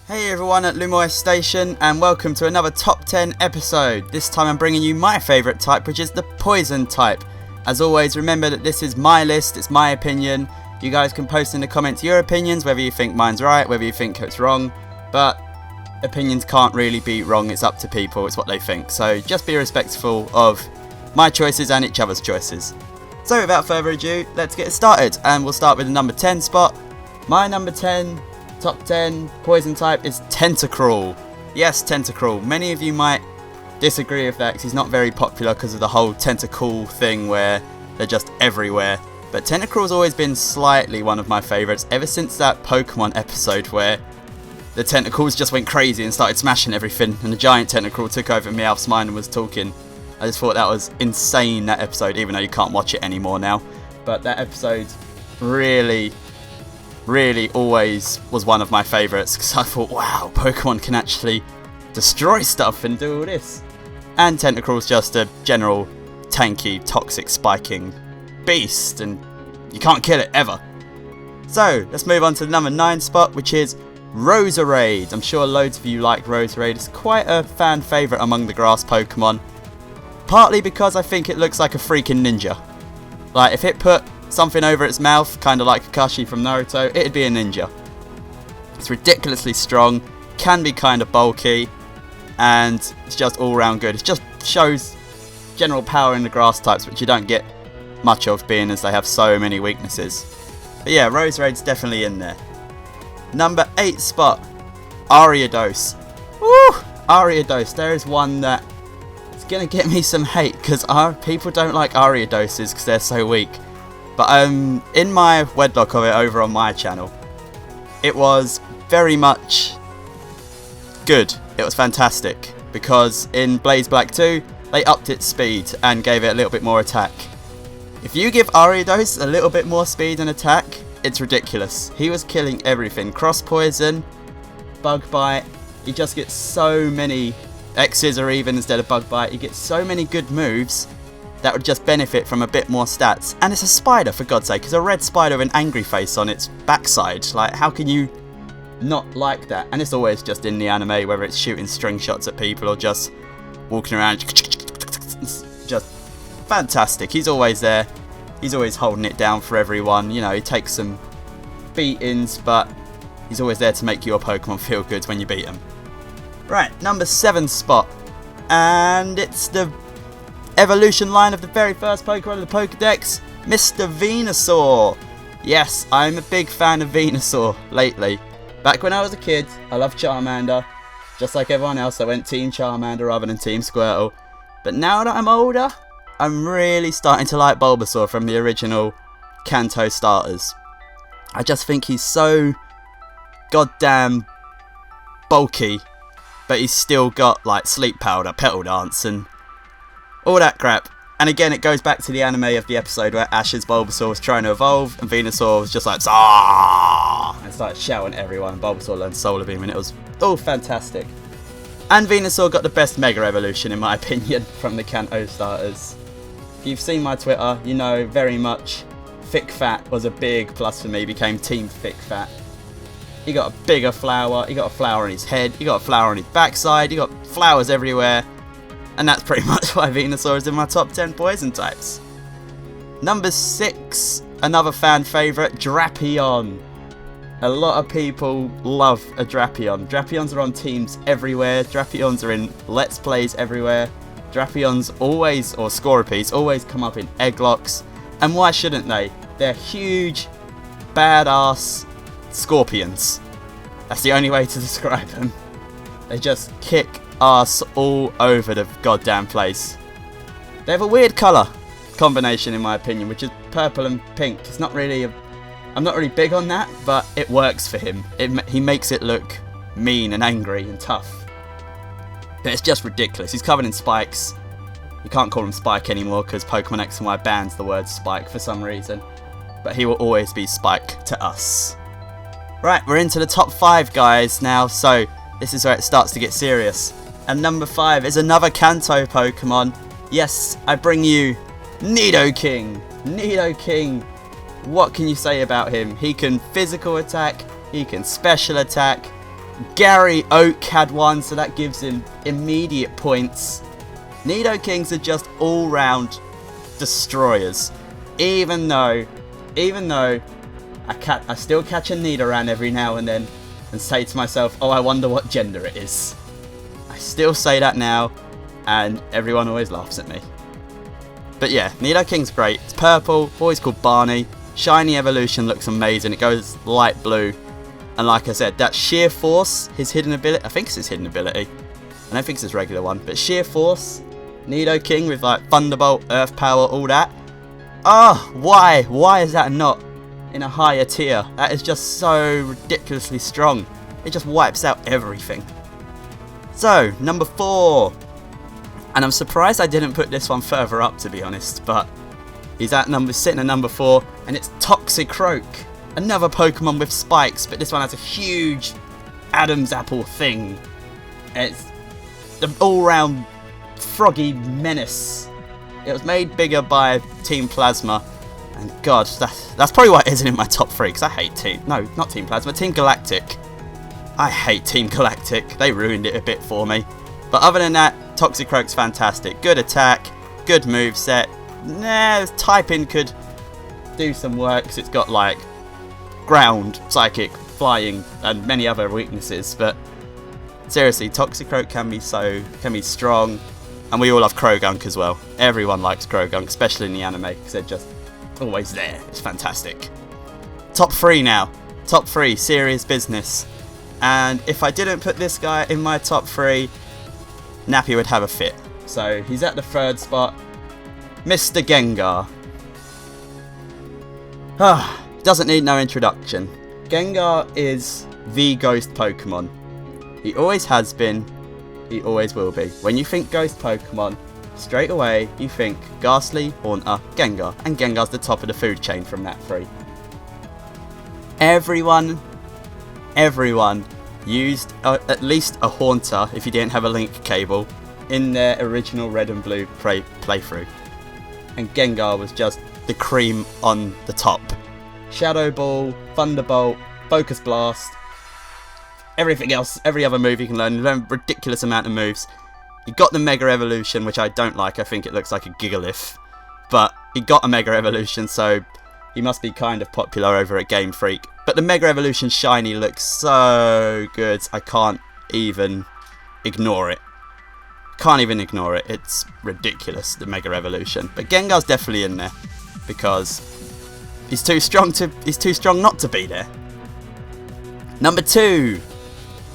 Hey everyone at LumioseStation, and welcome to another top 10 episode. This time I'm bringing you my favourite type, which is the poison type. As always, remember that this is my list, it's my opinion. You guys can post in the comments your opinions, whether you think mine's right, whether you think it's wrong. But opinions can't really be wrong, it's up to people, it's what they think. So just be respectful of my choices and each other's choices. So without further ado, let's get started. And we'll start with the number 10 spot. My number 10... top 10 poison type is Tentacruel. Yes, Tentacruel. Many of you might disagree with that because he's not very popular because of the whole tentacle thing where they're just everywhere. But Tentacruel's always been slightly one of my favourites ever since that Pokemon episode where the tentacles just went crazy and started smashing everything and the giant Tentacruel took over Meowth's mind and was talking. I just thought that was insane, that episode, even though you can't watch it anymore now. But that episode really always was one of my favourites because I thought, wow, Pokemon can actually destroy stuff and do all this. And Tentacruel's just a general tanky, toxic, spiking beast and you can't kill it ever. So let's move on to the number 9 spot, which is Roserade. I'm sure loads of you like Roserade. It's quite a fan favourite among the grass Pokemon. Partly because I think it looks like a freaking ninja. Like if it put something over its mouth, kind of like Kakashi from Naruto, it'd be a ninja. It's ridiculously strong, can be kind of bulky, and it's just all round good. It just shows general power in the grass types, which you don't get much of, being as they have so many weaknesses. But yeah, Roserade's definitely in there. Number 8 spot, Ariados. Woo! Ariados, there is one that is going to get me some hate, because people don't like Ariadoses because they're so weak. But in my wedlock of it over on my channel, it was very much good. It was fantastic because in Blaze Black 2 they upped its speed and gave it a little bit more attack. If you give Ariados a little bit more speed and attack, it's ridiculous. He was killing everything. Cross Poison, Bug Bite, he just gets so many X's or even instead of Bug Bite. He gets so many good moves that would just benefit from a bit more stats. And it's a spider, for God's sake. It's a red spider with an angry face on its backside. Like, how can you not like that? And it's always just in the anime, whether it's shooting string shots at people or just walking around. It's just fantastic. He's always there. He's always holding it down for everyone. You know, he takes some beatings, but he's always there to make your Pokemon feel good when you beat him. Right, number 7 spot. And it's the evolution line of the very first Pokemon of the Pokedex, Mr. Venusaur. Yes, I'm a big fan of Venusaur lately. Back when I was a kid, I loved Charmander. Just like everyone else, I went Team Charmander rather than Team Squirtle. But now that I'm older, I'm really starting to like Bulbasaur from the original Kanto starters. I just think he's so goddamn bulky, but he's still got like Sleep Powder, Petal Dance, and all that crap. And again, it goes back to the anime of the episode where Ash's Bulbasaur was trying to evolve and Venusaur was just like Zah! And started shouting at everyone, and Bulbasaur learned Solar Beam, and it was all fantastic. And Venusaur got the best Mega Evolution in my opinion from the Kanto starters. If you've seen my Twitter, you know very much Thick Fat was a big plus for me, became Team Thick Fat. He got a bigger flower, he got a flower on his head, he got a flower on his backside, he got flowers everywhere. And that's pretty much why Venusaur is in my top 10 poison types. Number 6, another fan favourite, Drapion. A lot of people love a Drapion. Drapions are on teams everywhere. Drapions are in Let's Plays everywhere. Drapions always, or Scorpies, always come up in Egglocks. And why shouldn't they? They're huge, badass scorpions. That's the only way to describe them. They just kick ass all over the goddamn place. They have a weird colour combination in my opinion, which is purple and pink. It's not really I'm not really big on that, but it works for him. He makes it look mean and angry and tough. But it's just ridiculous. He's covered in spikes. You can't call him Spike anymore because Pokemon X and Y bans the word Spike for some reason. But he will always be Spike to us. Right, we're into the top 5 guys now, so this is where it starts to get serious. And number 5 is another Kanto Pokemon. Yes, I bring you Nidoking. Nidoking. What can you say about him? He can physical attack, he can special attack, Gary Oak had one, so that gives him immediate points. Nidokings are just all-round destroyers. Even though I still catch a Nidoran every now and then and say to myself, oh, I wonder what gender it is. I still say that now, and everyone always laughs at me. But yeah, Nidoking's great. It's purple, always called Barney. Shiny evolution looks amazing. It goes light blue. And like I said, that Sheer Force, his hidden ability, I think it's his hidden ability. I don't think it's his regular one, but Sheer Force, Nidoking with like Thunderbolt, Earth Power, all that. Oh, why? Why is that not in a higher tier? That is just so ridiculously strong. It just wipes out everything. So, number 4. And I'm surprised I didn't put this one further up, to be honest, but he's sitting at number 4, and it's Toxicroak. Another Pokemon with spikes, but this one has a huge Adam's apple thing. It's the all-round froggy menace. It was made bigger by Team Plasma, and God, that's probably why it isn't in my top 3, because I hate not Team Plasma, Team Galactic. I hate Team Galactic. They ruined it a bit for me. But other than that, Toxicroak's fantastic. Good attack, good moveset. Nah, typing could do some work, because it's got like ground, psychic, flying, and many other weaknesses. But seriously, Toxicroak can be strong, and we all love Krogunk as well. Everyone likes Krogunk, especially in the anime, because they're just always there. It's fantastic. Top 3 now. Top 3, serious business. And if I didn't put this guy in my top 3, Nappy would have a fit. So he's at the 3rd spot. Mr. Gengar. Doesn't need no introduction. Gengar is the ghost Pokemon. He always has been. He always will be. When you think ghost Pokemon, straight away you think Ghastly, Haunter, Gengar. And Gengar's the top of the food chain from that 3. Everyone used at least a Haunter, if you didn't have a link cable, in their original Red and Blue playthrough. And Gengar was just the cream on the top. Shadow Ball, Thunderbolt, Focus Blast, everything else, every other move you can learn a ridiculous amount of moves. He got the Mega Evolution, which I don't like, I think it looks like a Gigalith. But he got a Mega Evolution, so he must be kind of popular over at Game Freak. But the Mega Evolution Shiny looks so good, I can't even ignore it. Can't even ignore it. It's ridiculous, the Mega Evolution. But Gengar's definitely in there because he's too strong not to be there. Number 2.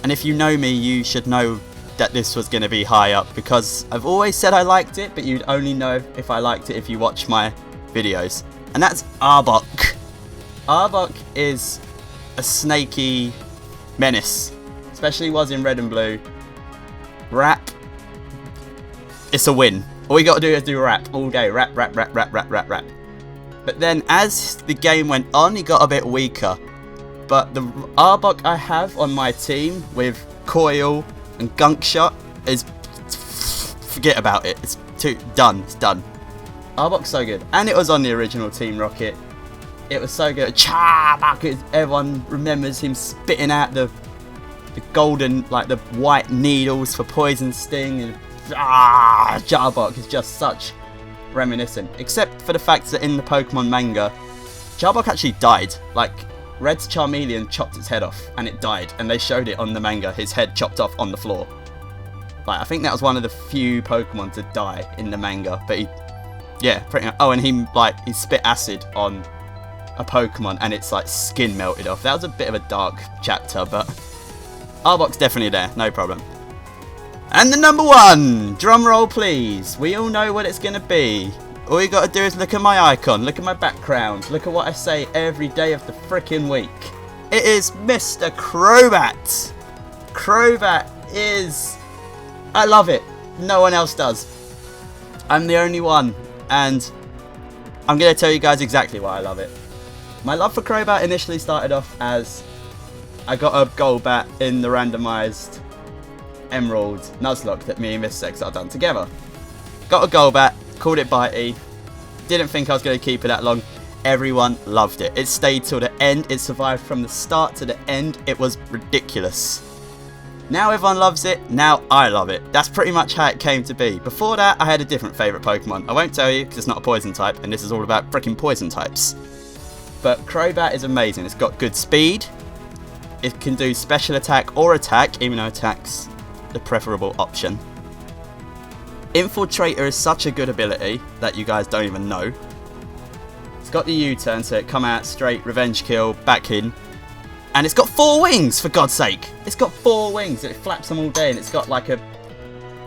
And if you know me, you should know that this was going to be high up because I've always said I liked it, but you'd only know if I liked it if you watch my videos. And that's Arbok. Arbok is a snaky menace, especially was in Red and Blue. Rap, it's a win. All you got to do is do rap all day. Rap, rap, rap, rap, rap, rap, rap. But then as the game went on, he got a bit weaker. But the Arbok I have on my team with Coil and Gunk Shot is... forget about it. It's done. It's done. Arbok's so good. And it was on the original Team Rocket. It was so good. Charbok! Everyone remembers him spitting out the golden, like the white needles for Poison Sting. And Charbok is just such reminiscent. Except for the fact that in the Pokemon manga, Charbok actually died. Like, Red's Charmeleon chopped its head off and it died. And they showed it on the manga, his head chopped off on the floor. Like, I think that was one of the few Pokemon to die in the manga. But he... yeah, pretty much. Oh, and he spit acid on a Pokemon and its like skin melted off. That was a bit of a dark chapter, but Arbok's definitely there, no problem. And the number 1, drum roll please. We all know what it's gonna be. All you gotta do is look at my icon, look at my background, look at what I say every day of the freaking week. It is Mr. Crobat. Crobat is... I love it. No one else does. I'm the only one. And I'm going to tell you guys exactly why I love it. My love for Crobat initially started off as I got a Golbat in the randomised Emerald Nuzlocke that me and Miss Sex are done together. Got a Golbat, called it Bitey. Didn't think I was going to keep it that long. Everyone loved it. It stayed till the end. It survived from the start to the end. It was ridiculous. Now everyone loves it, now I love it. That's pretty much how it came to be. Before that, I had a different favourite Pokemon. I won't tell you because it's not a poison type, and this is all about freaking poison types. But Crobat is amazing. It's got good speed. It can do special attack or attack, even though attack's the preferable option. Infiltrator is such a good ability that you guys don't even know. It's got the U-turn, so it come out straight, revenge kill, back in. And it's got 4 wings, for God's sake! It's got 4 wings, it flaps them all day, and it's got like a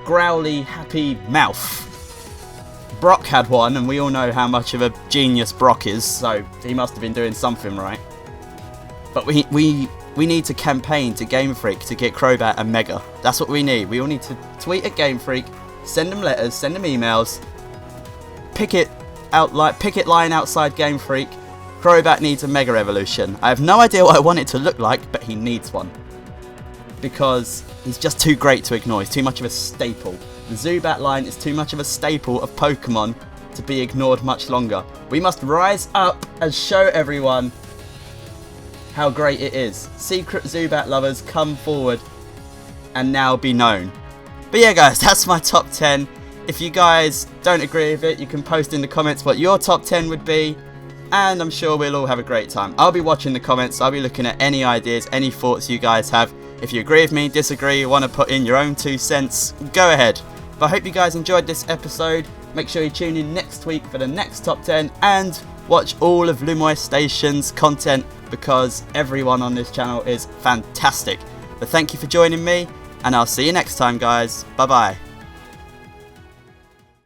growly, happy mouth. Brock had one, and we all know how much of a genius Brock is, so he must have been doing something right. But we need to campaign to Game Freak to get Crobat a Mega. That's what we need. We all need to tweet at Game Freak, send them letters, send them emails, picket line outside Game Freak. Crobat needs a Mega Evolution. I have no idea what I want it to look like, but he needs one. Because he's just too great to ignore. He's too much of a staple. The Zubat line is too much of a staple of Pokemon to be ignored much longer. We must rise up and show everyone how great it is. Secret Zubat lovers, come forward and now be known. But yeah guys, that's my top 10. If you guys don't agree with it, you can post in the comments what your top 10 would be. And I'm sure we'll all have a great time. I'll be watching the comments. I'll be looking at any ideas, any thoughts you guys have. If you agree with me, disagree, want to put in your own 2 cents, go ahead. But I hope you guys enjoyed this episode. Make sure you tune in next week for the next top 10 and watch all of LumioseStation's content because everyone on this channel is fantastic. But thank you for joining me and I'll see you next time guys. Bye bye.